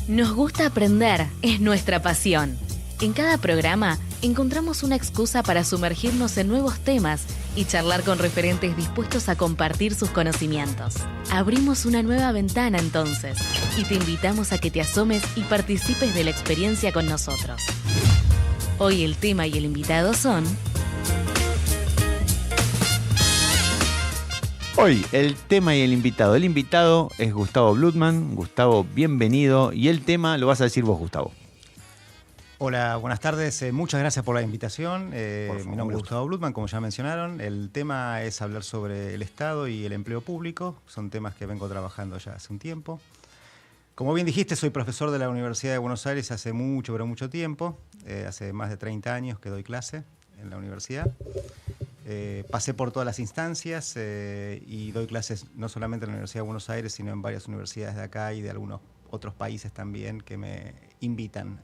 Nos gusta aprender, es nuestra pasión. En cada programa encontramos una excusa para sumergirnos en nuevos temas y charlar con referentes dispuestos a compartir sus conocimientos. Abrimos una nueva ventana entonces y te invitamos a que te asomes y participes de la experiencia con nosotros. Hoy el tema y el invitado son... Hoy el tema y el invitado. El invitado es Gustavo Blutman. Gustavo, bienvenido. Y el tema lo vas a decir vos, Gustavo. Hola, buenas tardes. Muchas gracias por la invitación. Mi nombre es Gustavo Blutman, como ya mencionaron. El tema es hablar sobre el Estado y el empleo público. Son temas que vengo trabajando ya hace un tiempo. Como bien dijiste, soy profesor de la Universidad de Buenos Aires hace mucho, pero mucho tiempo. Hace más de 30 años que doy clase en la universidad. Pasé por todas las instancias y doy clases no solamente en la Universidad de Buenos Aires, sino en varias universidades de acá y de algunos otros países también que me invitan.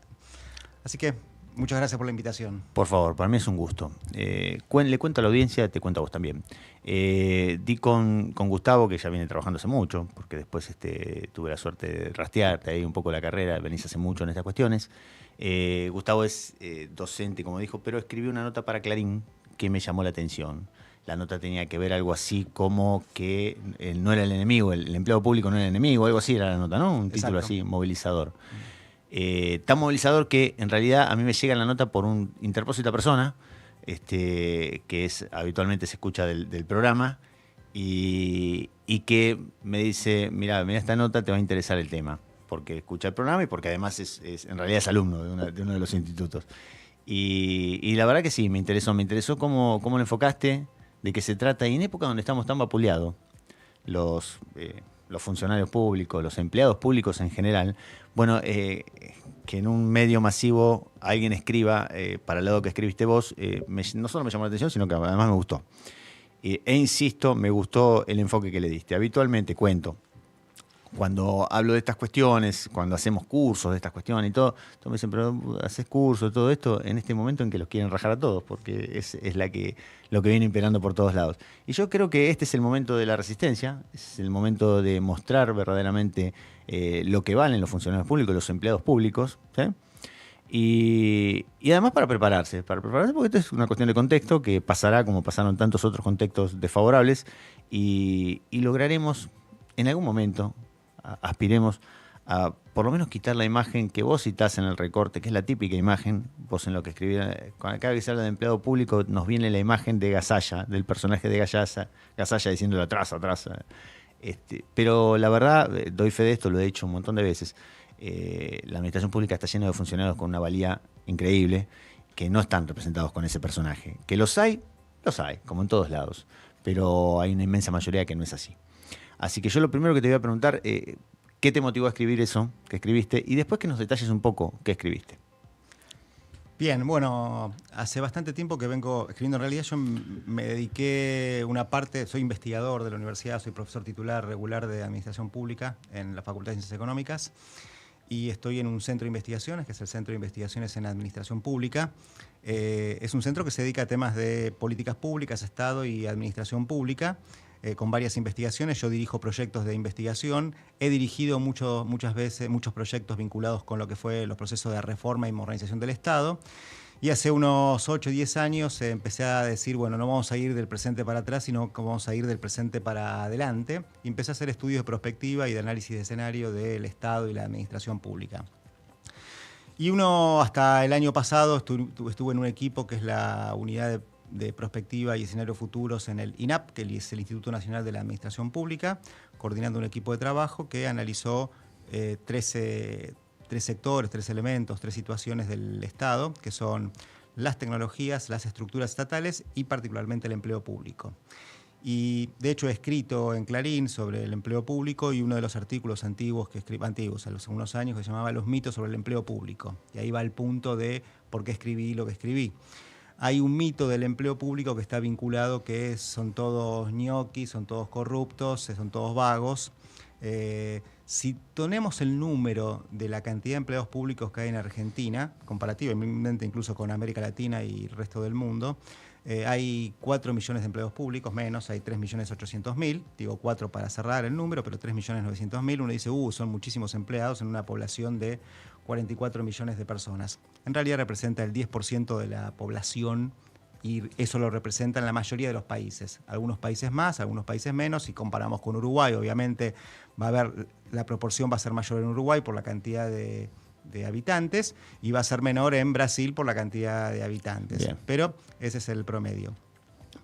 Así que muchas gracias por la invitación. Por favor, para mí es un gusto. Le cuento a la audiencia, te cuento a vos también. Di con Gustavo, que ya viene trabajando hace mucho, porque después tuve la suerte de rastrearte ahí un poco la carrera, venís hace mucho en estas cuestiones. Gustavo es docente, como dijo, pero escribió una nota para Clarín que me llamó la atención. La nota tenía que ver algo así como que no era el enemigo, el empleado público no era el enemigo, algo así era la nota, ¿no? Un título así, movilizador. Tan movilizador que en realidad a mí me llega la nota por un interpósita persona, que es habitualmente se escucha del programa, y que me dice, mira esta nota, te va a interesar el tema, porque escucha el programa y porque además en realidad es alumno de uno de los institutos. Y la verdad que sí, me interesó cómo lo enfocaste, de qué se trata, y en época donde estamos tan vapuleados, los funcionarios públicos, los empleados públicos en general, bueno, que en un medio masivo alguien escriba para el lado que escribiste vos, no solo me llamó la atención, sino que además me gustó. E insisto, me gustó el enfoque que le diste. Habitualmente cuento, cuando hablo de estas cuestiones, cuando hacemos cursos de estas cuestiones y todo, todos me dicen, pero haces cursos, todo esto, en este momento en que los quieren rajar a todos, porque es lo que viene imperando por todos lados. Y yo creo que este es el momento de la resistencia, es el momento de mostrar verdaderamente lo que valen los funcionarios públicos, los empleados públicos, ¿sí? Y además para prepararse, porque esto es una cuestión de contexto que pasará como pasaron tantos otros contextos desfavorables y lograremos en algún momento, aspiremos a por lo menos quitar la imagen que vos citás en el recorte, que es la típica imagen, vos en lo que escribís, cada vez que se habla de empleado público nos viene la imagen de Gasalla, del personaje de Gasalla diciéndole atrás. Pero la verdad, doy fe de esto, lo he dicho un montón de veces, la administración pública está llena de funcionarios con una valía increíble, que no están representados con ese personaje. Que los hay, como en todos lados, pero hay una inmensa mayoría que no es así. Así que yo lo primero que te voy a preguntar, ¿qué te motivó a escribir eso que escribiste? Y después que nos detalles un poco qué escribiste. Bien, bueno, hace bastante tiempo que vengo escribiendo. En realidad yo me dediqué una parte, soy investigador de la universidad, soy profesor titular regular de Administración Pública en la Facultad de Ciencias Económicas y estoy en un centro de investigaciones, que es el Centro de Investigaciones en Administración Pública. Es un centro que se dedica a temas de políticas públicas, Estado y administración pública. Con varias investigaciones, yo dirijo proyectos de investigación, he dirigido muchas veces muchos proyectos vinculados con lo que fue los procesos de reforma y modernización del Estado, y hace unos 8 o 10 años empecé a decir, bueno, no vamos a ir del presente para atrás, sino que vamos a ir del presente para adelante, y empecé a hacer estudios de prospectiva y de análisis de escenario del Estado y la administración pública. Y hasta el año pasado estuve en un equipo que es la unidad de prospectiva y escenarios futuros en el INAP, que es el Instituto Nacional de la Administración Pública, coordinando un equipo de trabajo que analizó 3 sectores, 3 elementos, 3 situaciones del Estado, que son las tecnologías, las estructuras estatales y particularmente el empleo público. Y de hecho he escrito en Clarín sobre el empleo público y uno de los artículos antiguos que escribí, hace unos años, que se llamaba Los mitos sobre el empleo público. Y ahí va el punto de por qué escribí lo que escribí. Hay un mito del empleo público que está vinculado, que son todos ñoquis, son todos corruptos, son todos vagos. Si tenemos el número de la cantidad de empleados públicos que hay en Argentina, comparativamente incluso con América Latina y el resto del mundo, Hay 4 millones de empleados públicos, menos, hay 3.800.000, digo 4 para cerrar el número, pero 3.900.000. Uno dice, son muchísimos empleados en una población de 44 millones de personas. En realidad representa el 10% de la población y eso lo representa en la mayoría de los países. Algunos países más, algunos países menos. Si comparamos con Uruguay, obviamente la proporción va a ser mayor en Uruguay por la cantidad de habitantes y va a ser menor en Brasil por la cantidad de habitantes. Bien. Pero ese es el promedio.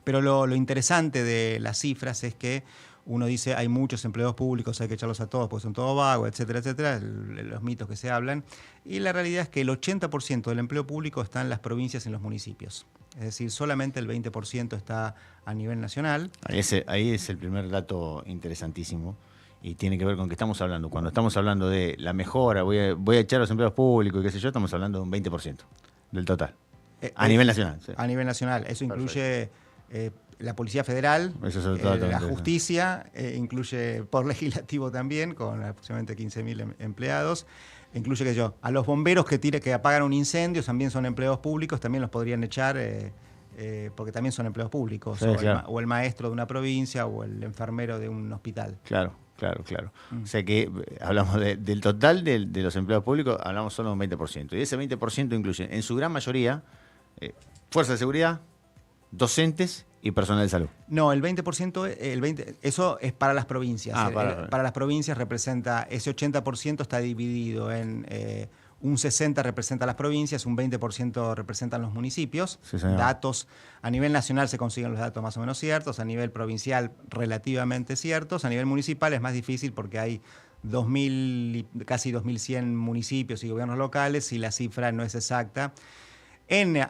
Pero lo interesante de las cifras es que uno dice hay muchos empleados públicos, hay que echarlos a todos porque son todos vagos, etcétera, etcétera, los mitos que se hablan. Y la realidad es que el 80% del empleo público está en las provincias y en los municipios. Es decir, solamente el 20% está a nivel nacional. Ahí es el primer dato interesantísimo. Y tiene que ver con que estamos hablando, cuando estamos hablando de la mejora, voy a echar a los empleados públicos y qué sé yo, estamos hablando de un 20% del total. A nivel nacional. Sí. A nivel nacional. Eso incluye la Policía Federal, la justicia, incluye por legislativo también, con aproximadamente 15.000 empleados. Incluye a los bomberos que apagan un incendio, también son empleados públicos, también los podrían echar porque también son empleados públicos. Sí, o el maestro de una provincia o el enfermero de un hospital. Claro. O sea que hablamos del total de los empleados públicos, hablamos solo de un 20%. Y ese 20% incluye, en su gran mayoría, fuerza de seguridad, docentes y personal de salud. No, el 20%, eso es para las provincias. Para las provincias representa, ese 80% está dividido en un 60% representa las provincias, un 20% representan los municipios. Sí, datos a nivel nacional se consiguen los datos más o menos ciertos, a nivel provincial relativamente ciertos, a nivel municipal es más difícil porque hay casi 2.100 municipios y gobiernos locales y la cifra no es exacta.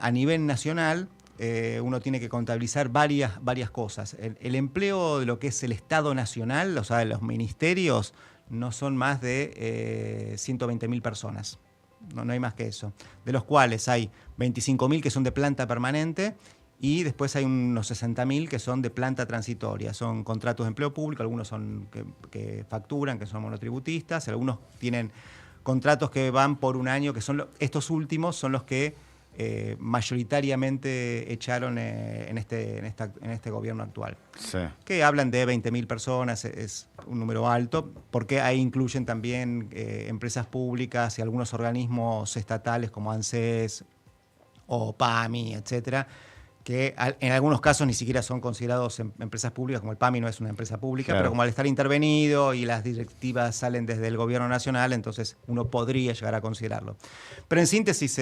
A nivel nacional uno tiene que contabilizar varias cosas. El empleo de lo que es el Estado Nacional, o sea, de los ministerios, no son más de 120.000 personas. No hay más que eso. De los cuales hay 25.000 que son de planta permanente y después hay unos 60.000 que son de planta transitoria. Son contratos de empleo público, algunos son que facturan, que son monotributistas, algunos tienen contratos que van por un año, que son estos últimos son los que mayoritariamente echaron en este gobierno actual. Sí. Que hablan de 20.000 personas, es un número alto, porque ahí incluyen también empresas públicas y algunos organismos estatales como ANSES o PAMI, etcétera, que en algunos casos ni siquiera son considerados empresas públicas, como el PAMI no es una empresa pública, claro. Pero como al estar intervenido y las directivas salen desde el gobierno nacional, entonces uno podría llegar a considerarlo. Pero en síntesis,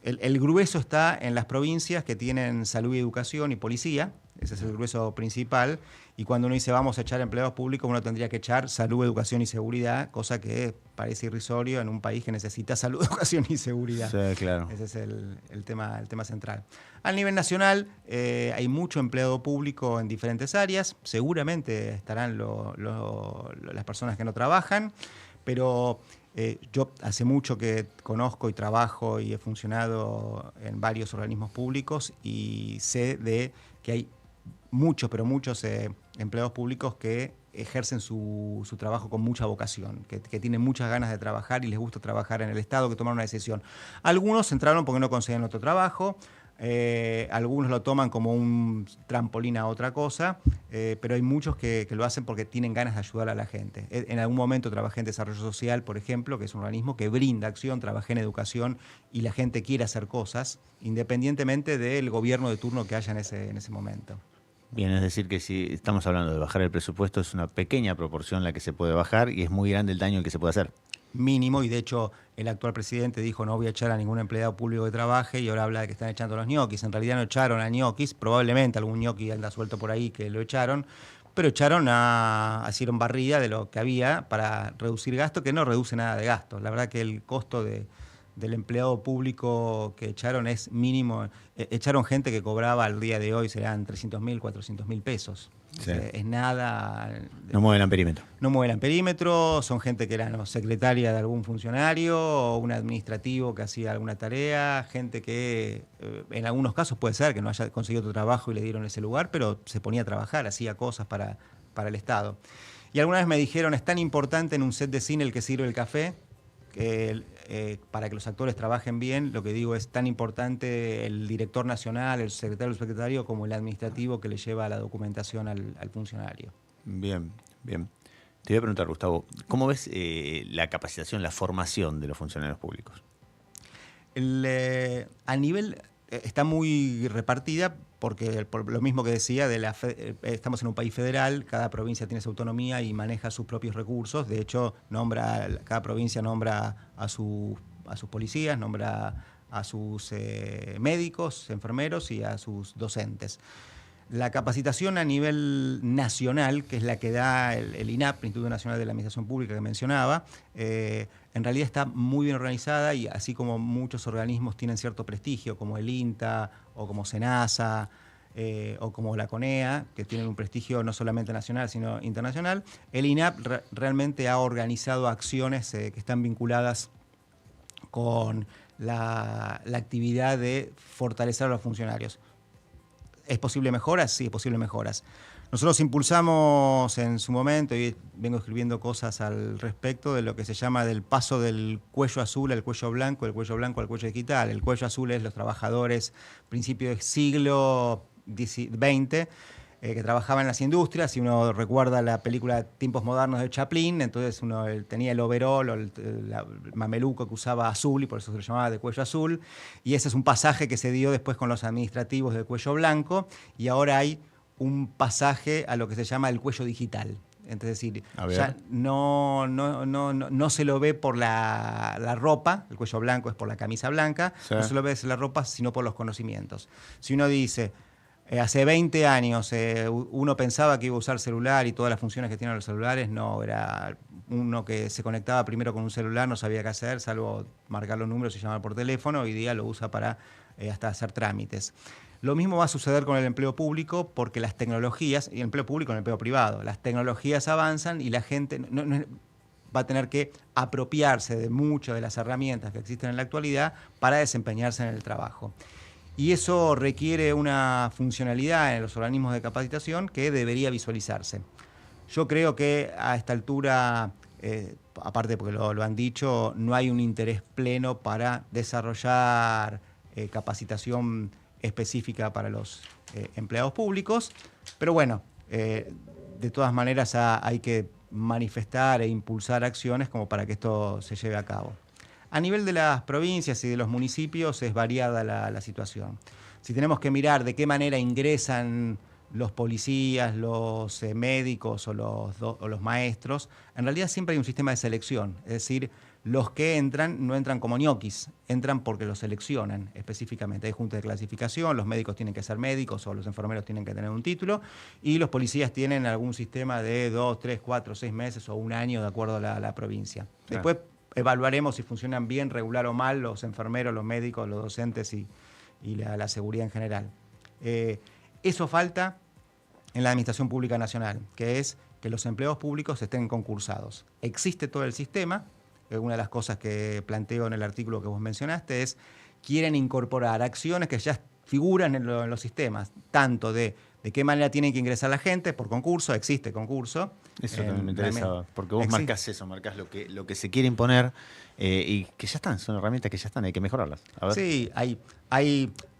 el grueso está en las provincias que tienen salud y educación y policía, ese es el grueso principal, y cuando uno dice vamos a echar empleados públicos, uno tendría que echar salud, educación y seguridad, cosa que parece irrisorio en un país que necesita salud, educación y seguridad. Sí, claro. Ese es el tema central. A nivel nacional hay mucho empleado público en diferentes áreas, seguramente estarán las personas que no trabajan, pero yo hace mucho que conozco y trabajo y he funcionado en varios organismos públicos y sé de que hay muchos empleados públicos que ejercen su trabajo con mucha vocación, que tienen muchas ganas de trabajar y les gusta trabajar en el Estado, que tomaron una decisión. Algunos entraron porque no conseguían otro trabajo, algunos lo toman como un trampolín a otra cosa, pero hay muchos que lo hacen porque tienen ganas de ayudar a la gente. En algún momento trabajé en Desarrollo Social, por ejemplo, que es un organismo que brinda acción, trabajé en educación y la gente quiere hacer cosas, independientemente del gobierno de turno que haya en ese momento. Bien, es decir que si estamos hablando de bajar el presupuesto, es una pequeña proporción la que se puede bajar y es muy grande el daño que se puede hacer. Mínimo, y de hecho el actual presidente dijo no voy a echar a ningún empleado público que trabaje y ahora habla de que están echando a los ñoquis. En realidad no echaron a ñoquis, probablemente algún ñoqui anda suelto por ahí que lo echaron, pero hicieron barrida de lo que había para reducir gasto, que no reduce nada de gasto. La verdad que el costo del empleado público que echaron es mínimo. Echaron gente que cobraba al día de hoy, serán 300.000, 400.000 pesos. Sí. Es nada. No mueven perímetro. No mueven perímetro, son gente que era secretaria de algún funcionario o un administrativo que hacía alguna tarea, gente que en algunos casos puede ser que no haya conseguido otro trabajo y le dieron ese lugar, pero se ponía a trabajar, hacía cosas para el Estado. Y alguna vez me dijeron, es tan importante en un set de cine el que sirve el café, para que los actores trabajen bien, lo que digo es tan importante el director nacional, el secretario del secretario, como el administrativo que le lleva la documentación al funcionario. Bien, bien. Te voy a preguntar, Gustavo, ¿cómo ves la capacitación, la formación de los funcionarios públicos? A nivel está muy repartida porque por lo mismo que decía, estamos en un país federal, cada provincia tiene su autonomía y maneja sus propios recursos. De hecho, cada provincia nombra a sus policías, nombra a sus médicos, enfermeros y a sus docentes. La capacitación a nivel nacional, que es la que da el INAP, el Instituto Nacional de la Administración Pública que mencionaba, en realidad está muy bien organizada y así como muchos organismos tienen cierto prestigio, como el INTA o como SENASA o como la CONEA, que tienen un prestigio no solamente nacional sino internacional, el INAP realmente ha organizado acciones que están vinculadas con la actividad de fortalecer a los funcionarios. ¿Es posible mejoras? Sí, es posible mejoras. Nosotros impulsamos en su momento, y vengo escribiendo cosas al respecto, de lo que se llama del paso del cuello azul al cuello blanco, del cuello blanco al cuello digital. El cuello azul es los trabajadores, principio del siglo XX, que trabajaban en las industrias. Si uno recuerda la película Tiempos Modernos de Chaplin, entonces uno tenía el overol o el mameluco que usaba azul y por eso se lo llamaba de cuello azul. Y ese es un pasaje que se dio después con los administrativos de cuello blanco y ahora hay un pasaje a lo que se llama el cuello digital. Es decir, ya no se lo ve por la ropa, el cuello blanco es por la camisa blanca, sí. No se lo ve por la ropa, sino por los conocimientos. Si uno dice... hace 20 años uno pensaba que iba a usar celular y todas las funciones que tienen los celulares, no, era uno que se conectaba primero con un celular, no sabía qué hacer, salvo marcar los números y llamar por teléfono, hoy día lo usa para hasta hacer trámites. Lo mismo va a suceder con el empleo público porque las tecnologías, y el empleo público y el empleo privado, las tecnologías avanzan y la gente va a tener que apropiarse de muchas de las herramientas que existen en la actualidad para desempeñarse en el trabajo. Y eso requiere una funcionalidad en los organismos de capacitación que debería visualizarse. Yo creo que a esta altura, aparte porque lo han dicho, no hay un interés pleno para desarrollar capacitación específica para los empleados públicos, pero bueno, de todas maneras hay que manifestar e impulsar acciones como para que esto se lleve a cabo. A nivel de las provincias y de los municipios es variada la situación. Si tenemos que mirar de qué manera ingresan los policías, los médicos o los maestros, en realidad siempre hay un sistema de selección. Es decir, los que entran no entran como ñoquis, entran porque los seleccionan específicamente. Hay junta de clasificación, los médicos tienen que ser médicos o los enfermeros tienen que tener un título y los policías tienen algún sistema de 2, 3, 4, 6 meses o un año de acuerdo a la provincia. Después evaluaremos si funcionan bien, regular o mal los enfermeros, los médicos, los docentes y la seguridad en general. Eso falta en la Administración Pública Nacional, que es que los empleados públicos estén concursados. Existe todo el sistema. Una de las cosas que planteo en el artículo que vos mencionaste es quieren incorporar acciones que ya figuran en los sistemas, tanto de qué manera tienen que ingresar la gente, por concurso, existe concurso. Eso también me interesaba, porque vos marcás eso, marcás lo que se quiere imponer y que ya están, son herramientas que ya están, hay que mejorarlas. A ver. Sí,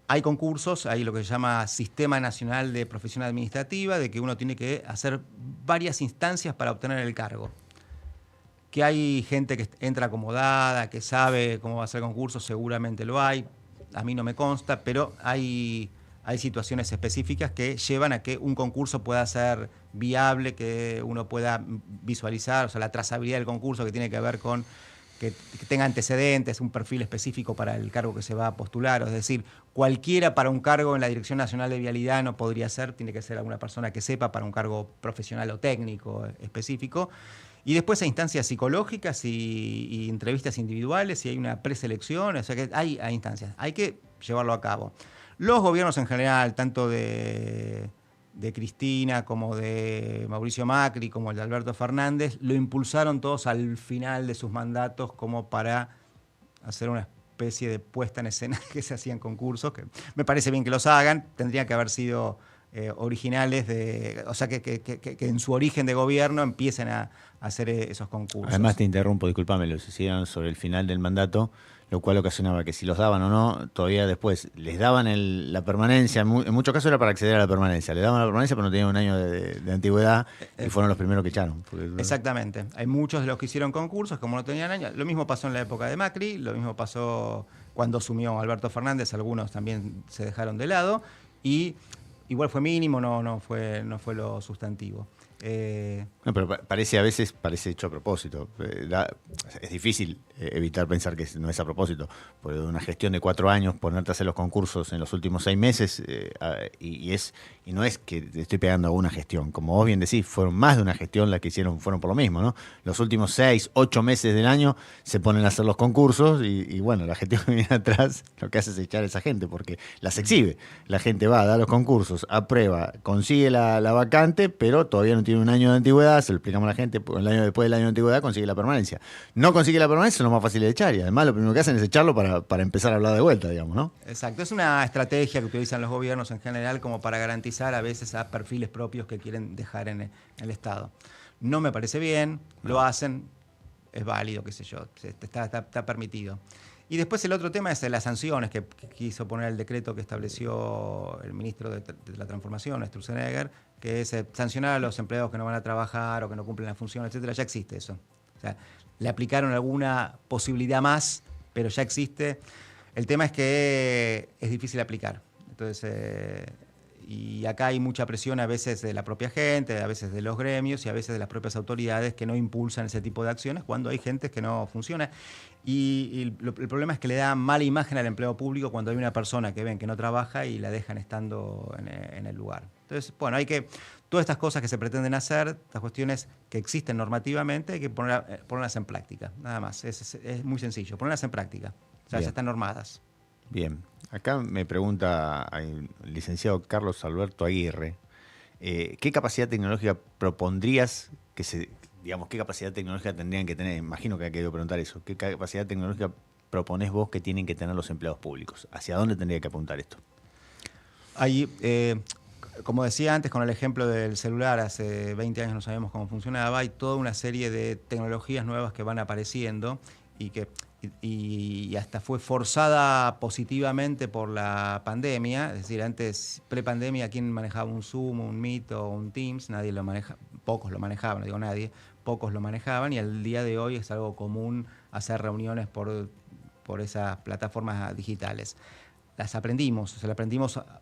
hay concursos, hay lo que se llama Sistema Nacional de Profesión Administrativa, de que uno tiene que hacer varias instancias para obtener el cargo. Que hay gente que entra acomodada, que sabe cómo va a ser el concurso, seguramente lo hay, a mí no me consta, pero hay situaciones específicas que llevan a que un concurso pueda ser viable, que uno pueda visualizar, o sea, la trazabilidad del concurso que tiene que ver con que tenga antecedentes, un perfil específico para el cargo que se va a postular, es decir, cualquiera para un cargo en la Dirección Nacional de Vialidad no podría ser, tiene que ser alguna persona que sepa para un cargo profesional o técnico específico. Y después hay instancias psicológicas y entrevistas individuales y hay una preselección, o sea que hay instancias, hay que llevarlo a cabo. Los gobiernos en general, tanto de Cristina como de Mauricio Macri, como el de Alberto Fernández, lo impulsaron todos al final de sus mandatos como para hacer una especie de puesta en escena que se hacían concursos, que me parece bien que los hagan, tendría que haber sido originales, o sea, que en su origen de gobierno empiecen a hacer esos concursos. Además, te interrumpo, discúlpame, los hicieron sobre el final del mandato, lo cual ocasionaba que si los daban o no, todavía después les daban la permanencia, en muchos casos era para acceder a la permanencia, le daban la permanencia pero no tenían un año de antigüedad y fueron los primeros que echaron. Exactamente, hay muchos de los que hicieron concursos, como no tenían año, lo mismo pasó en la época de Macri, lo mismo pasó cuando asumió Alberto Fernández, algunos también se dejaron de lado, y igual fue mínimo, no fue lo sustantivo. No, pero a veces parece hecho a propósito. Es difícil evitar pensar que no es a propósito. Porque una gestión de 4 años, ponerte a hacer los concursos en los últimos 6 meses, y no es que te estoy pegando a una gestión. Como vos bien decís, fueron más de una gestión las que hicieron, fueron por lo mismo, ¿no? Los últimos 6, 8 meses del año se ponen a hacer los concursos y bueno, la gestión que viene atrás lo que hace es echar a esa gente porque las exhibe. La gente va a dar los concursos, aprueba, consigue la vacante, pero todavía no tiene un año de antigüedad, se lo explicamos a la gente, después del año de antigüedad consigue la permanencia. No consigue la permanencia, es lo más fácil de echar, y además lo primero que hacen es echarlo para empezar a hablar de vuelta, digamos, ¿no? Exacto, es una estrategia que utilizan los gobiernos en general como para garantizar a veces a perfiles propios que quieren dejar en el Estado. No me parece bien, lo hacen, es válido, qué sé yo, está permitido. Y después el otro tema es las sanciones que quiso poner el decreto que estableció el ministro de la Transformación, Sturzenegger, que es sancionar a los empleados que no van a trabajar o que no cumplen la función, etcétera. Ya existe eso. O sea, le aplicaron alguna posibilidad más, pero ya existe. El tema es que es difícil aplicar. Entonces, y acá hay mucha presión a veces de la propia gente, a veces de los gremios y a veces de las propias autoridades que no impulsan ese tipo de acciones cuando hay gente que no funciona. Y el problema es que le da mala imagen al empleo público cuando hay una persona que ven que no trabaja y la dejan estando en el lugar. Entonces, bueno, todas estas cosas que se pretenden hacer, estas cuestiones que existen normativamente, hay que ponerlas en práctica, nada más. Es muy sencillo, ponerlas en práctica. O sea, ya están normadas. Bien, acá me pregunta el licenciado Carlos Alberto Aguirre, ¿qué capacidad tecnológica propondrías qué capacidad tecnológica tendrían que tener? Imagino que ha querido preguntar eso. ¿Qué capacidad tecnológica proponés vos que tienen que tener los empleados públicos? ¿Hacia dónde tendría que apuntar esto? Ahí, como decía antes, con el ejemplo del celular, hace 20 años no sabíamos cómo funcionaba, hay toda una serie de tecnologías nuevas que van apareciendo y hasta fue forzada positivamente por la pandemia. Es decir, antes, prepandemia, ¿quién manejaba un Zoom, un Meet o un Teams? Nadie lo maneja, pocos lo manejaban, no digo nadie, pocos lo manejaban, y al día de hoy es algo común hacer reuniones por esas plataformas digitales. Las aprendimos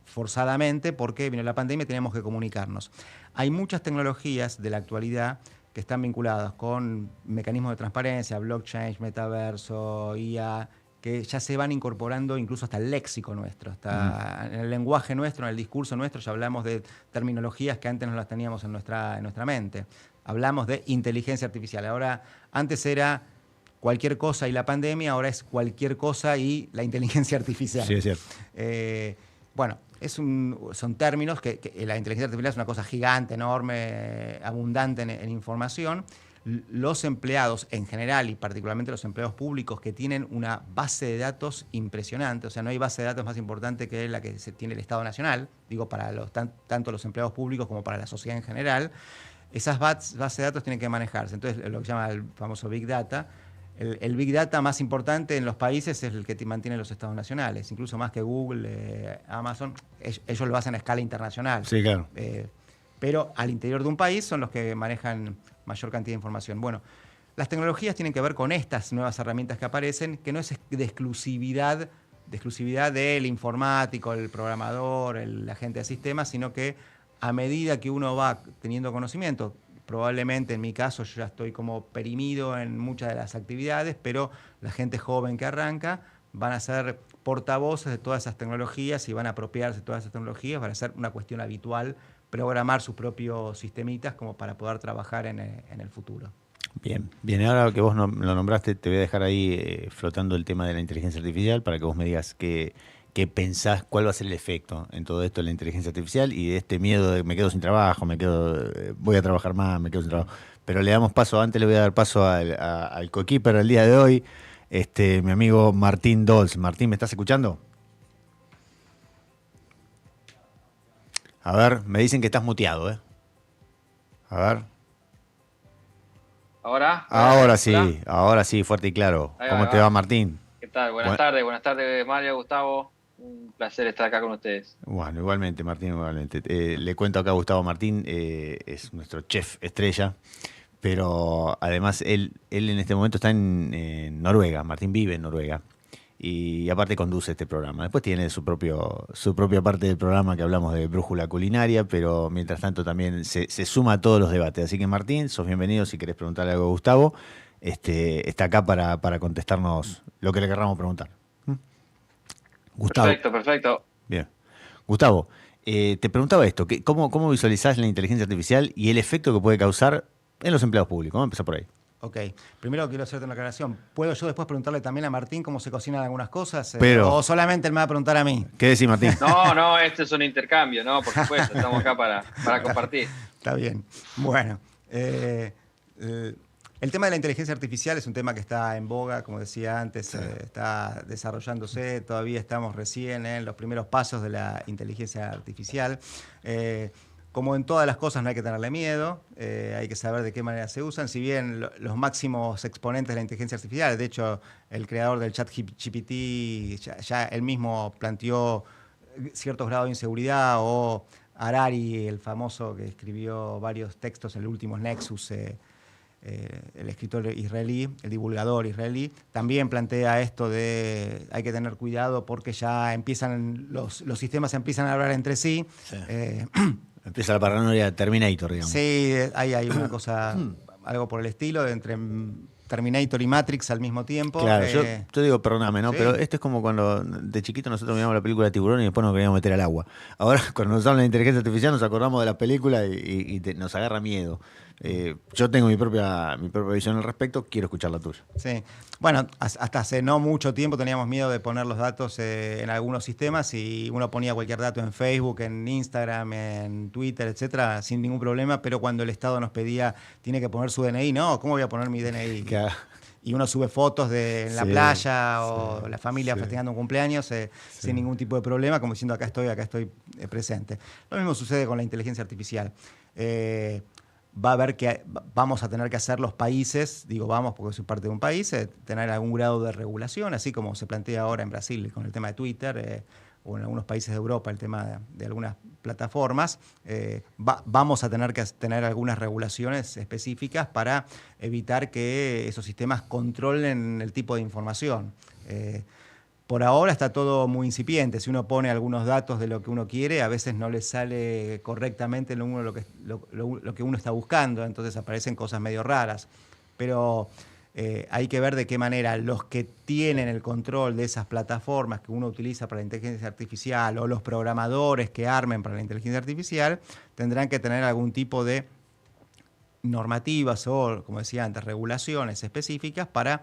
forzadamente porque vino la pandemia y teníamos que comunicarnos. Hay muchas tecnologías de la actualidad que están vinculadas con mecanismos de transparencia, blockchain, metaverso, IA, que ya se van incorporando incluso hasta el léxico nuestro, hasta en el lenguaje nuestro, en el discurso nuestro, ya hablamos de terminologías que antes no las teníamos en nuestra mente. Hablamos de inteligencia artificial. Ahora, antes era cualquier cosa y la pandemia, ahora es cualquier cosa y la inteligencia artificial. Sí, es cierto. Bueno, son términos que la inteligencia artificial es una cosa gigante, enorme, abundante en información. Los empleados en general y particularmente los empleados públicos que tienen una base de datos impresionante, o sea, no hay base de datos más importante que la que tiene el Estado Nacional, digo, para tanto los empleados públicos como para la sociedad en general. Esas bases de datos tienen que manejarse. Entonces, lo que se llama el famoso Big Data. El Big Data más importante en los países es el que mantienen los estados nacionales, incluso más que Google, Amazon. Ellos lo hacen a escala internacional. Sí, claro. Pero al interior de un país son los que manejan mayor cantidad de información. Bueno, las tecnologías tienen que ver con estas nuevas herramientas que aparecen, que no es de exclusividad del informático, el programador, el agente de sistemas, sino que a medida que uno va teniendo conocimiento, probablemente en mi caso yo ya estoy como perimido en muchas de las actividades, pero la gente joven que arranca van a ser portavoces de todas esas tecnologías y van a apropiarse de todas esas tecnologías, van a ser una cuestión habitual programar sus propios sistemitas como para poder trabajar en el futuro. Bien, ahora que vos lo nombraste, te voy a dejar ahí flotando el tema de la inteligencia artificial para que vos me digas qué pensás, cuál va a ser el efecto en todo esto de la inteligencia artificial y de este miedo de me quedo sin trabajo, voy a trabajar más, me quedo sin trabajo. Pero le damos paso, antes le voy a dar paso al coequiper el día de hoy, mi amigo Martín Dolz. Martín, ¿me estás escuchando? A ver, me dicen que estás muteado, ¿eh? A ver. ¿Ahora? Ahora sí, ¿Hola? ahora sí, fuerte y claro. Ahí ¿Cómo te va, Martín? ¿Qué tal? Buenas tardes Mario, Gustavo. Un placer estar acá con ustedes. Bueno, igualmente, Martín, igualmente. Le cuento acá a Gustavo Martín, es nuestro chef estrella, pero además él en este momento está en Noruega. Martín vive en Noruega y aparte conduce este programa. Después tiene su propia parte del programa que hablamos de brújula culinaria, pero mientras tanto también se suma a todos los debates. Así que Martín, sos bienvenido si querés preguntarle algo a Gustavo. Está acá para contestarnos lo que le querramos preguntar. Gustavo. Perfecto. Bien. Gustavo, te preguntaba esto, ¿cómo visualizás la inteligencia artificial y el efecto que puede causar en los empleados públicos? Vamos a empezar por ahí. Ok, primero quiero hacerte una aclaración. ¿Puedo yo después preguntarle también a Martín cómo se cocinan algunas cosas? ¿O solamente él me va a preguntar a mí? ¿Qué decís, Martín? No, este es un intercambio, ¿no? Por supuesto, estamos acá para compartir. Está bien. Bueno, el tema de la inteligencia artificial es un tema que está en boga, como decía antes, sí. Está desarrollándose, todavía estamos recién en los primeros pasos de la inteligencia artificial. Como en todas las cosas no hay que tenerle miedo, hay que saber de qué manera se usan. Si bien los máximos exponentes de la inteligencia artificial, de hecho el creador del ChatGPT ya él mismo planteó ciertos grados de inseguridad, o Harari, el famoso que escribió varios textos en los últimos Nexus, el escritor israelí, el divulgador israelí, también plantea esto de hay que tener cuidado porque ya empiezan los sistemas empiezan a hablar entre sí. Sí. Empieza la paranoia Terminator, digamos. Sí, hay una cosa, algo por el estilo, de entre Terminator y Matrix al mismo tiempo. Claro, yo digo, perdóname, ¿no? ¿Sí? Pero esto es como cuando de chiquito nosotros miramos la película de Tiburón y después nos queríamos meter al agua. Ahora, cuando nos hablan de inteligencia artificial, nos acordamos de la película y nos agarra miedo. Yo tengo mi propia visión al respecto, quiero escuchar la tuya. Sí, bueno, hasta hace no mucho tiempo teníamos miedo de poner los datos en algunos sistemas y uno ponía cualquier dato en Facebook, en Instagram, en Twitter, etcétera, sin ningún problema, pero cuando el Estado nos pedía, tiene que poner su DNI, no, ¿cómo voy a poner mi DNI? Claro. Y uno sube fotos de en la playa o la familia festejando un cumpleaños sin ningún tipo de problema, como diciendo acá estoy presente. Lo mismo sucede con la inteligencia artificial. Va a haber vamos a tener que hacer los países, digo vamos porque soy parte de un país, tener algún grado de regulación, así como se plantea ahora en Brasil con el tema de Twitter, o en algunos países de Europa el tema de algunas plataformas. Vamos a tener que tener algunas regulaciones específicas para evitar que esos sistemas controlen el tipo de información. Por ahora está todo muy incipiente. Si uno pone algunos datos de lo que uno quiere, a veces no le sale correctamente lo que uno está buscando, entonces aparecen cosas medio raras. Pero hay que ver de qué manera los que tienen el control de esas plataformas que uno utiliza para la inteligencia artificial o los programadores que armen para la inteligencia artificial tendrán que tener algún tipo de normativas o, como decía antes, regulaciones específicas para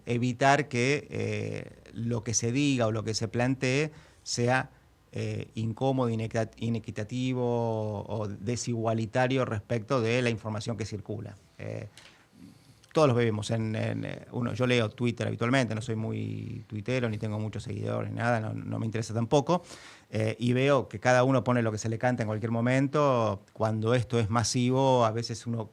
evitar que lo que se diga o lo que se plantee sea incómodo, inequitativo o desigualitario respecto de la información que circula. Todos los vemos. Yo leo Twitter habitualmente, no soy muy tuitero, ni tengo muchos seguidores, ni nada, no me interesa tampoco. Y veo que cada uno pone lo que se le canta en cualquier momento. Cuando esto es masivo, a veces uno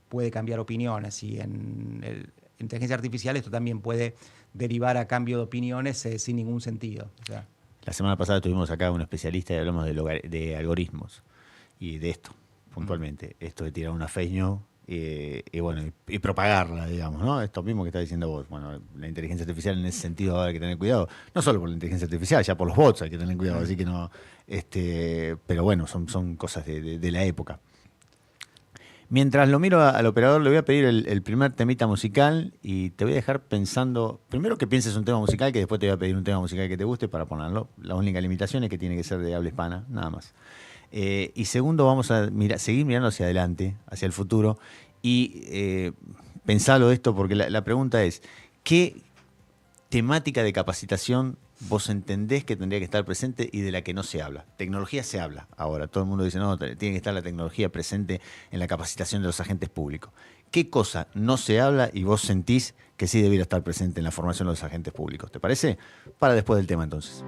puede cambiar opiniones y en inteligencia artificial esto también puede derivar a cambio de opiniones sin ningún sentido. O sea, la semana pasada tuvimos acá a un especialista y hablamos de algoritmos y de esto, puntualmente. Esto de tirar una fake news y propagarla, digamos, ¿no? Esto mismo que estás diciendo vos. Bueno, la inteligencia artificial en ese sentido hay que tener cuidado. No solo por la inteligencia artificial, ya por los bots hay que tener cuidado. Así que no, pero bueno, son cosas de la época. Mientras lo miro al operador, le voy a pedir el primer temita musical y te voy a dejar pensando, primero que pienses un tema musical, que después te voy a pedir un tema musical que te guste para ponerlo. La única limitación es que tiene que ser de habla hispana, nada más. Y segundo, vamos a seguir mirando hacia adelante, hacia el futuro, y pensalo esto, porque la pregunta es, ¿qué temática de capacitación vos entendés que tendría que estar presente y de la que no se habla? Tecnología se habla ahora, todo el mundo dice, no, tiene que estar la tecnología presente en la capacitación de los agentes públicos. ¿Qué cosa no se habla y vos sentís que sí debiera estar presente en la formación de los agentes públicos? ¿Te parece? Para después del tema, entonces.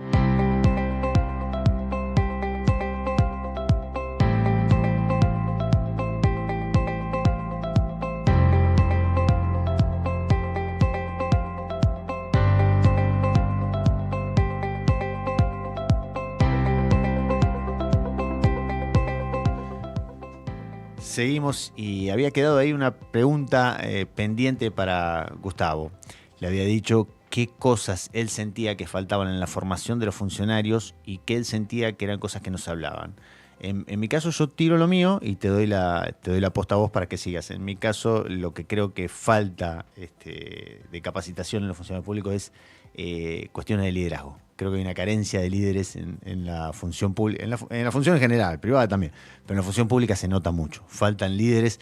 Seguimos y había quedado ahí una pregunta pendiente para Gustavo. Le había dicho qué cosas él sentía que faltaban en la formación de los funcionarios y qué él sentía que eran cosas que no se hablaban. En mi caso yo tiro lo mío y te doy la posta a vos para que sigas. En mi caso lo que creo que falta de capacitación en los funcionarios públicos es cuestiones de liderazgo. Creo que hay una carencia de líderes en la función pública, en la función en general, privada también, pero en la función pública se nota mucho. Faltan líderes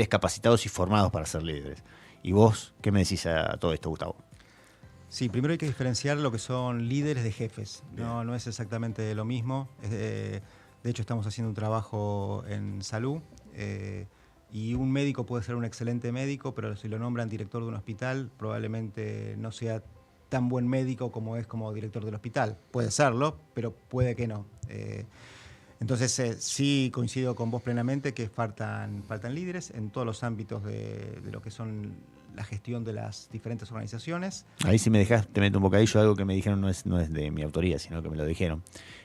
capacitados y formados para ser líderes. ¿Y vos qué me decís a todo esto, Gustavo? Sí, primero hay que diferenciar lo que son líderes de jefes. No es exactamente lo mismo. De hecho, estamos haciendo un trabajo en salud y un médico puede ser un excelente médico, pero si lo nombran director de un hospital, probablemente no sea tan buen médico como es como director del hospital. Puede serlo, pero puede que no. Entonces, sí coincido con vos plenamente que faltan líderes en todos los ámbitos de lo que son la gestión de las diferentes organizaciones. Ahí si me dejás, te meto un bocadillo, algo que me dijeron no es de mi autoría, sino que me lo dijeron.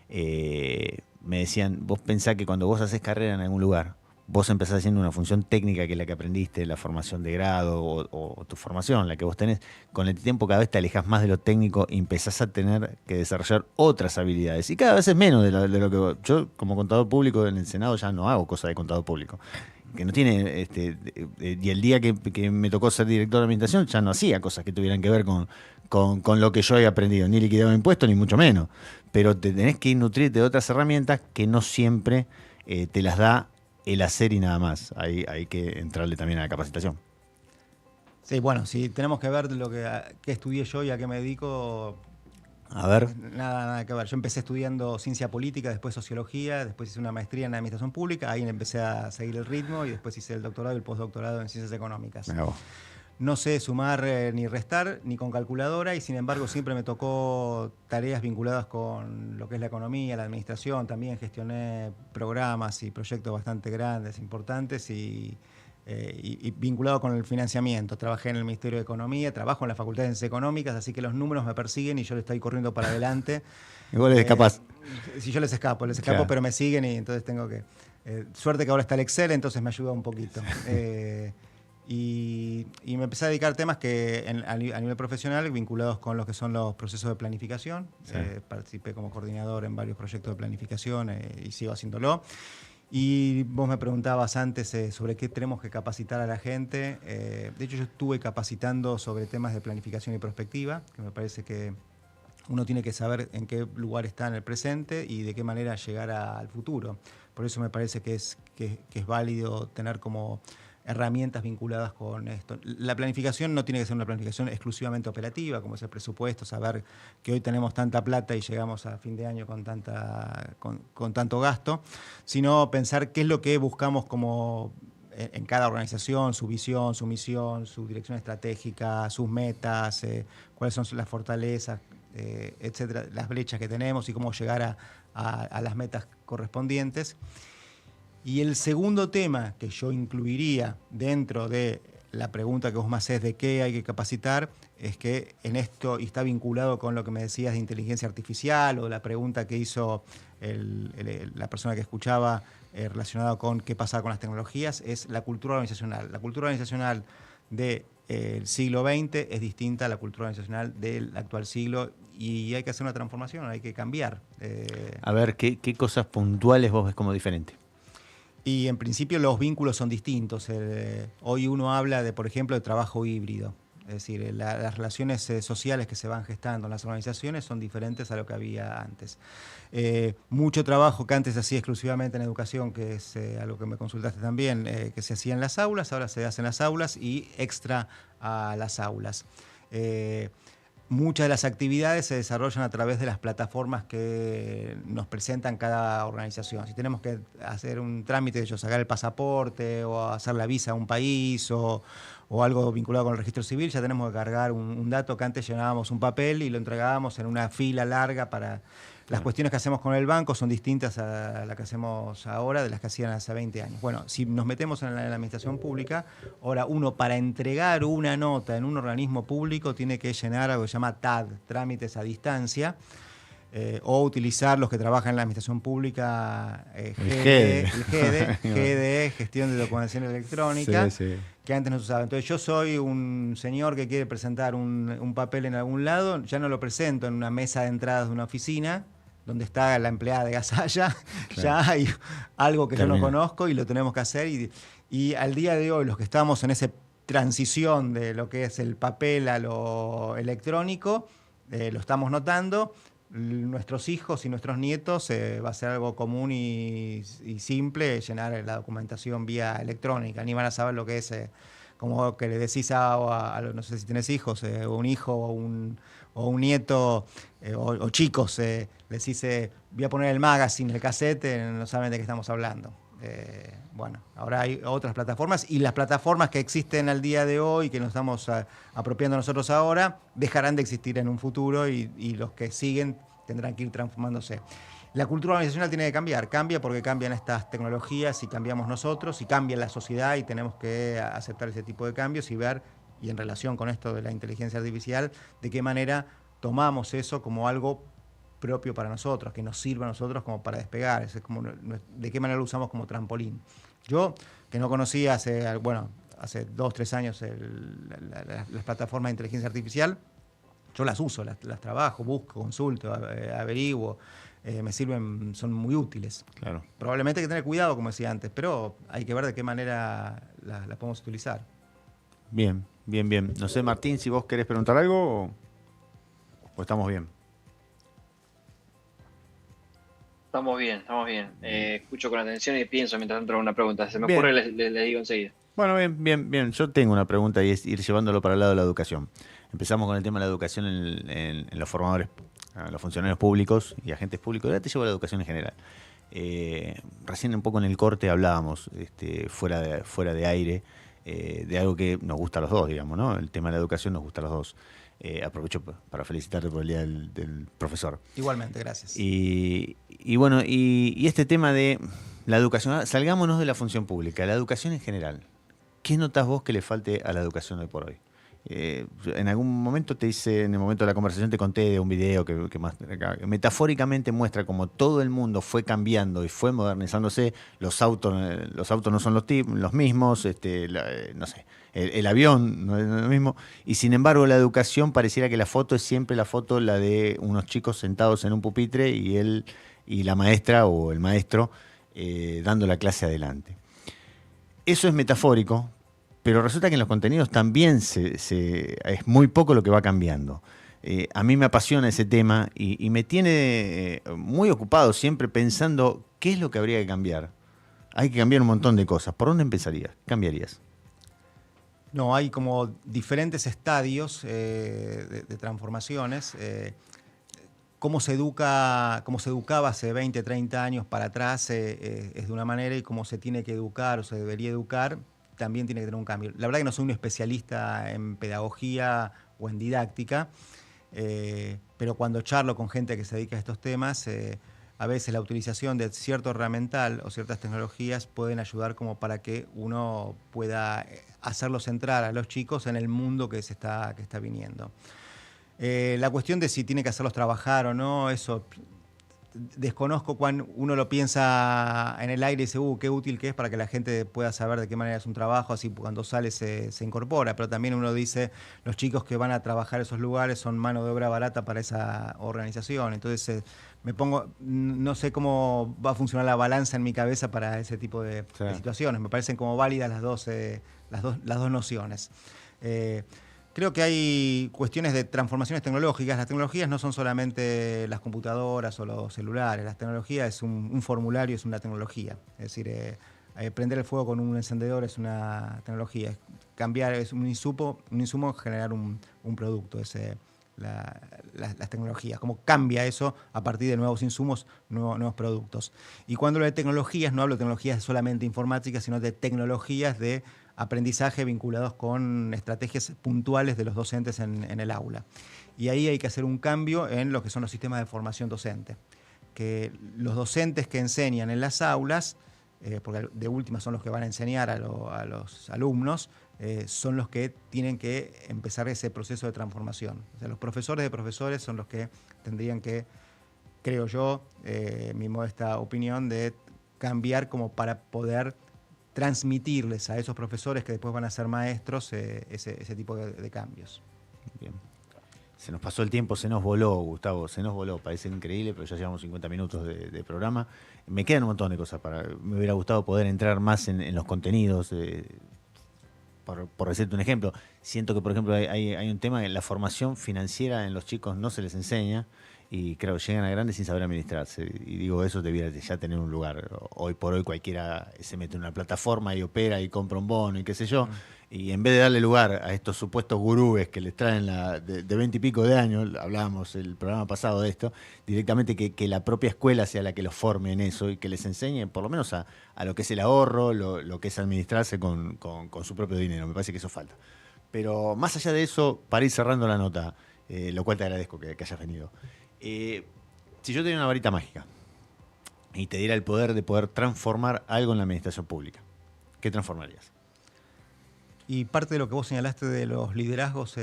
Me decían, vos pensás que cuando vos haces carrera en algún lugar, vos empezás haciendo una función técnica que es la que aprendiste, la formación de grado o tu formación, la que vos tenés, con el tiempo cada vez te alejás más de lo técnico y empezás a tener que desarrollar otras habilidades. Y cada vez es menos de lo que yo, como contador público en el Senado, ya no hago cosas de contador público. Que no tiene, y el día que me tocó ser director de administración, ya no hacía cosas que tuvieran que ver con lo que yo había aprendido, ni liquidaba impuestos, ni mucho menos. Pero te tenés que nutrirte de otras herramientas que no siempre te las da el hacer y nada más. Hay que entrarle también a la capacitación. Sí, bueno, si tenemos que ver qué estudié yo y a qué me dedico, a ver. Nada que ver. Yo empecé estudiando ciencia política, después sociología, después hice una maestría en administración pública, ahí empecé a seguir el ritmo y después hice el doctorado y el postdoctorado en ciencias económicas. No sé sumar ni restar ni con calculadora y sin embargo siempre me tocó tareas vinculadas con lo que es la economía, la administración. También gestioné programas y proyectos bastante grandes, importantes y vinculado con el financiamiento. Trabajé en el Ministerio de Economía, trabajo en la Facultad de Ciencias Económicas, así que los números me persiguen y yo le estoy corriendo para adelante. Igual les escapás. Si yo les escapo, claro. Pero me siguen y entonces tengo que... suerte que ahora está el Excel, entonces me ayuda un poquito. Y me empecé a dedicar a temas que a nivel profesional vinculados con lo que son los procesos de planificación. Sí. Participé como coordinador en varios proyectos de planificación y sigo haciéndolo. Y vos me preguntabas antes sobre qué tenemos que capacitar a la gente. De hecho, yo estuve capacitando sobre temas de planificación y prospectiva, que me parece que uno tiene que saber en qué lugar está en el presente y de qué manera llegar al futuro. Por eso me parece que es válido tener como herramientas vinculadas con esto. La planificación no tiene que ser una planificación exclusivamente operativa, como es el presupuesto, saber que hoy tenemos tanta plata y llegamos a fin de año con tanto gasto, sino pensar qué es lo que buscamos como en cada organización, su visión, su misión, su dirección estratégica, sus metas, cuáles son las fortalezas, etcétera, las brechas que tenemos y cómo llegar a las metas correspondientes. Y el segundo tema que yo incluiría dentro de la pregunta que vos me hacés de qué hay que capacitar es que en esto, y está vinculado con lo que me decías de inteligencia artificial o la pregunta que hizo la persona que escuchaba relacionada con qué pasa con las tecnologías, es la cultura organizacional. La cultura organizacional del siglo XX es distinta a la cultura organizacional del actual siglo y hay que hacer una transformación, hay que cambiar. A ver, ¿qué cosas puntuales vos ves como diferente? Y en principio los vínculos son distintos. Hoy uno habla de, por ejemplo, de trabajo híbrido. Es decir, las relaciones sociales que se van gestando en las organizaciones son diferentes a lo que había antes. Mucho trabajo que antes se hacía exclusivamente en educación, que es algo que me consultaste también, que se hacía en las aulas, ahora se hace en las aulas y extra a las aulas. Muchas de las actividades se desarrollan a través de las plataformas que nos presentan cada organización. Si tenemos que hacer un trámite, sacar el pasaporte o hacer la visa a un país o algo vinculado con el registro civil, ya tenemos que cargar un dato que antes llenábamos un papel y lo entregábamos en una fila larga para... Las cuestiones que hacemos con el banco son distintas a las que hacemos ahora de las que hacían hace 20 años. Bueno, si nos metemos en la administración pública, ahora uno para entregar una nota en un organismo público tiene que llenar algo que se llama TAD, trámites a distancia, o utilizar los que trabajan en la administración pública, GDE, Gestión de Documentación Electrónica, que antes no se usaba. Entonces yo soy un señor que quiere presentar un papel en algún lado, ya no lo presento en una mesa de entradas de una oficina, donde está la empleada de Gasalla, ya hay algo que yo no conozco y lo tenemos que hacer. Y al día de hoy, los que estamos en esa transición de lo que es el papel a lo electrónico, lo estamos notando. Nuestros hijos y nuestros nietos va a ser algo común y simple llenar la documentación vía electrónica. Ni van a saber lo que es, como que le decís no sé si tenés hijos, un hijo o un nieto o chicos, le decís, voy a poner el magazine, el cassette, no saben de qué estamos hablando. Bueno, ahora hay otras plataformas y las plataformas que existen al día de hoy, que nos estamos apropiando nosotros ahora, dejarán de existir en un futuro y los que siguen tendrán que ir transformándose. La cultura organizacional tiene que cambiar, cambia porque cambian estas tecnologías y cambiamos nosotros y cambia la sociedad y tenemos que aceptar ese tipo de cambios y ver, y en relación con esto de la inteligencia artificial, de qué manera tomamos eso como algo propio para nosotros, que nos sirva a nosotros como para despegar, es como, de qué manera lo usamos como trampolín. Yo, que no conocía hace 2, 3 años las plataformas de inteligencia artificial, yo las uso, las trabajo, busco, consulto, averiguo, me sirven, son muy útiles. Claro. Probablemente hay que tener cuidado, como decía antes, pero hay que ver de qué manera las podemos utilizar. Bien. No sé, Martín, si vos querés preguntar algo o estamos bien. Estamos bien. Escucho con atención y pienso mientras entra una pregunta. Se me ocurre, les digo enseguida. Bueno, bien. Yo tengo una pregunta y es ir llevándolo para el lado de la educación. Empezamos con el tema de la educación en los formadores, los funcionarios públicos y agentes públicos. Ahora te llevo a la educación en general. Recién un poco en el corte hablábamos, fuera de aire, de algo que nos gusta a los dos, digamos, ¿no? El tema de la educación nos gusta a los dos. Aprovecho para felicitarte por el Día del Profesor. Igualmente, gracias. Y bueno, y este tema de la educación, salgámonos de la función pública, la educación en general. ¿Qué notas vos que le falte a la educación hoy por hoy? En algún momento en el momento de la conversación te conté de un video que metafóricamente muestra cómo todo el mundo fue cambiando y fue modernizándose. Los autos no son los mismos, no sé, el avión no es lo mismo. Y sin embargo la educación pareciera que la foto es siempre la de unos chicos sentados en un pupitre y la maestra o el maestro dando la clase adelante. Eso es metafórico, pero resulta que en los contenidos también es muy poco lo que va cambiando. A mí me apasiona ese tema y me tiene muy ocupado siempre pensando qué es lo que habría que cambiar. Hay que cambiar un montón de cosas. ¿Por dónde empezarías? ¿Qué cambiarías? No, hay como diferentes estadios de transformaciones. Cómo se educaba hace 20, 30 años para atrás es de una manera, y cómo se tiene que educar o se debería educar también tiene que tener un cambio. La verdad que no soy un especialista en pedagogía o en didáctica, pero cuando charlo con gente que se dedica a estos temas, a veces la utilización de cierto herramental o ciertas tecnologías pueden ayudar como para que uno pueda hacerlos entrar a los chicos en el mundo que está viniendo. La cuestión de si tiene que hacerlos trabajar o no, eso desconozco cuando uno lo piensa en el aire y dice, qué útil que es para que la gente pueda saber de qué manera es un trabajo, así cuando sale se incorpora, pero también uno dice, los chicos que van a trabajar esos lugares son mano de obra barata para esa organización, entonces me pongo, no sé cómo va a funcionar la balanza en mi cabeza para ese tipo de situaciones, me parecen como válidas las dos nociones. Creo que hay cuestiones de transformaciones tecnológicas. Las tecnologías no son solamente las computadoras o los celulares. La tecnología es un formulario, es una tecnología. Es decir, prender el fuego con un encendedor es una tecnología. Cambiar es un insumo generar un producto. Las tecnologías. Cómo cambia eso a partir de nuevos insumos, nuevos productos. Y cuando hablo de tecnologías, no hablo de tecnologías solamente informáticas, sino de tecnologías de aprendizaje vinculados con estrategias puntuales de los docentes en el aula. Y ahí hay que hacer un cambio en lo que son los sistemas de formación docente. Que los docentes que enseñan en las aulas, porque de última son los que van a enseñar a los alumnos, son los que tienen que empezar ese proceso de transformación. O sea, los profesores de profesores son los que tendrían que creo yo, mi modesta opinión, de cambiar como para poder transmitirles a esos profesores que después van a ser maestros ese tipo de cambios. Bien. Se nos pasó el tiempo, se nos voló, Gustavo, se nos voló. Parece increíble, pero ya llevamos 50 minutos de programa. Me quedan un montón de cosas. Me hubiera gustado poder entrar más en los contenidos. Por decirte un ejemplo, siento que, por ejemplo, hay un tema en la formación financiera en los chicos no se les enseña y creo que llegan a grandes sin saber administrarse. Y digo, eso debiera ya tener un lugar. Hoy por hoy cualquiera se mete en una plataforma y opera y compra un bono y qué sé yo. Y en vez de darle lugar a estos supuestos gurúes que les traen de 20 y pico de años, hablábamos el programa pasado de esto, directamente que la propia escuela sea la que los forme en eso y que les enseñe por lo menos a lo que es el ahorro, lo que es administrarse con su propio dinero. Me parece que eso falta. Pero más allá de eso, para ir cerrando la nota, lo cual te agradezco que hayas venido. Si yo tenía una varita mágica y te diera el poder de poder transformar algo en la administración pública, ¿qué transformarías? Y parte de lo que vos señalaste de los liderazgos,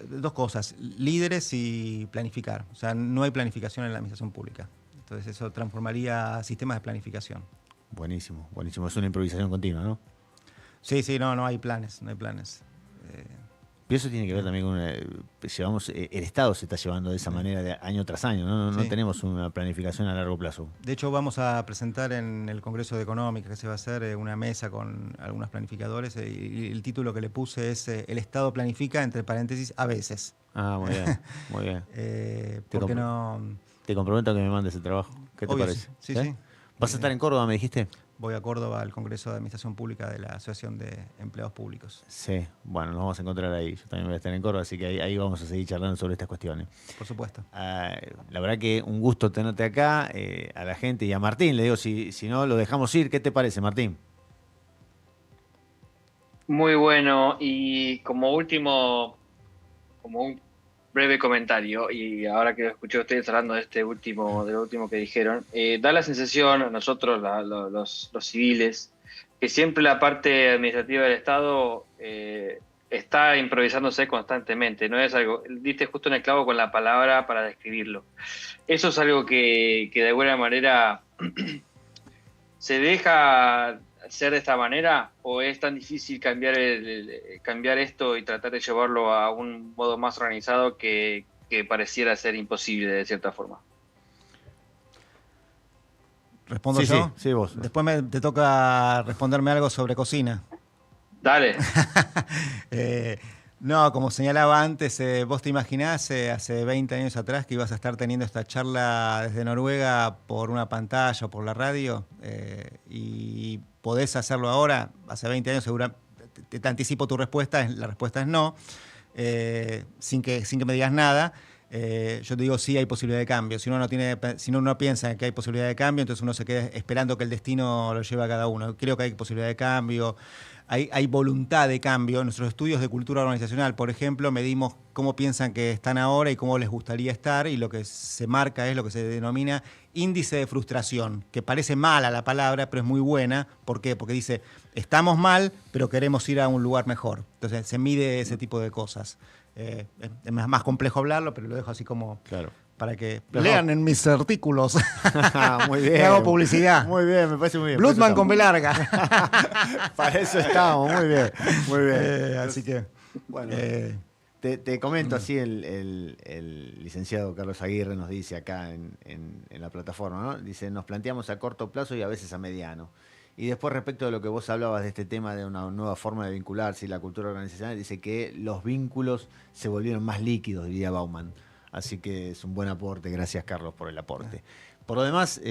dos cosas, líderes y planificar. O sea, no hay planificación en la administración pública. Entonces eso transformaría sistemas de planificación. Buenísimo, buenísimo. Es una improvisación continua, ¿no? Sí, no hay planes, Pero eso tiene que ver también con el Estado se está llevando de esa manera de año tras año, ¿no? No tenemos una planificación a largo plazo. De hecho, vamos a presentar en el Congreso de Económica que se va a hacer una mesa con algunos planificadores y el título que le puse es El Estado planifica, entre paréntesis, a veces. Ah, muy bien, muy bien. ¿Por qué no? Te comprometo a que me mandes el trabajo. ¿Qué te parece? Sí. ¿Vas a estar en Córdoba, me dijiste? Voy a Córdoba al Congreso de Administración Pública de la Asociación de Empleados Públicos. Sí, bueno, nos vamos a encontrar ahí. Yo también voy a estar en Córdoba, así que ahí vamos a seguir charlando sobre estas cuestiones. Por supuesto. La verdad que un gusto tenerte acá, a la gente y a Martín. Le digo, si no, lo dejamos ir. ¿Qué te parece, Martín? Muy bueno. Y como último, como un breve comentario, y ahora que escuché a ustedes hablando de lo último que dijeron, da la sensación a nosotros, los civiles, que siempre la parte administrativa del Estado está improvisándose constantemente. No es algo, diste justo en el clavo con la palabra para describirlo. Eso es algo que de alguna manera se deja ser de esta manera, o es tan difícil cambiar esto y tratar de llevarlo a un modo más organizado que pareciera ser imposible de cierta forma. ¿Respondo yo? Sí, vos. Después te toca responderme algo sobre cocina. Dale. No, como señalaba antes, vos te imaginás hace 20 años atrás que ibas a estar teniendo esta charla desde Noruega por una pantalla o por la radio y podés hacerlo ahora. Hace 20 años seguro, te anticipo tu respuesta, la respuesta es no, sin que me digas nada. Yo te digo sí hay posibilidad de cambio. Si uno no piensa que hay posibilidad de cambio, entonces uno se queda esperando que el destino lo lleve a cada uno. Creo que hay posibilidad de cambio. Hay voluntad de cambio. En nuestros estudios de cultura organizacional, por ejemplo, medimos cómo piensan que están ahora y cómo les gustaría estar, y lo que se marca es lo que se denomina índice de frustración, que parece mala la palabra, pero es muy buena. ¿Por qué? Porque dice, estamos mal, pero queremos ir a un lugar mejor. Entonces se mide ese tipo de cosas. Es más complejo hablarlo, pero lo dejo así como... Claro. Para que lean en mis artículos. Muy bien. Hago publicidad. Muy bien, me parece muy bien. Bloodman con B larga. Para eso estamos, muy bien. Muy bien. Así que... Bueno, te comento así, el licenciado Carlos Aguirre nos dice acá en la plataforma, ¿no? Dice, nos planteamos a corto plazo y a veces a mediano. Y después, respecto de lo que vos hablabas de este tema de una nueva forma de vincularse y la cultura organizacional, dice que los vínculos se volvieron más líquidos, diría Bauman. Así que es un buen aporte. Gracias, Carlos, por el aporte. Por lo demás,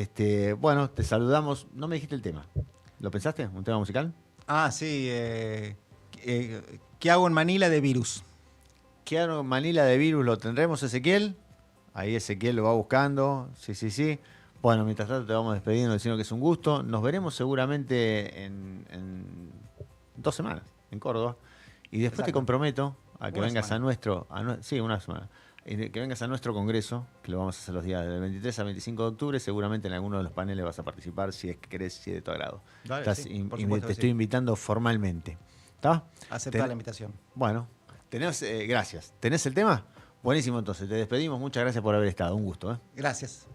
bueno, te saludamos. No me dijiste el tema. ¿Lo pensaste? ¿Un tema musical? Ah, sí. ¿Qué hago en Manila de Virus? ¿Qué hago en Manila de Virus? ¿Lo tendremos, Ezequiel? Ahí Ezequiel lo va buscando. Sí. Bueno, mientras tanto te vamos despidiendo diciendo que es un gusto. Nos veremos seguramente en 2 semanas en Córdoba. Y después Exacto. Te comprometo a que vengas semana. Una semana. Que vengas a nuestro congreso, que lo vamos a hacer los días del 23 al 25 de octubre. Seguramente en alguno de los paneles vas a participar, si es que querés, si es de tu agrado. Dale, te estoy invitando formalmente. ¿Está? Aceptar la invitación. Bueno, gracias. ¿Tenés el tema? Buenísimo, entonces, te despedimos. Muchas gracias por haber estado. Un gusto. Gracias.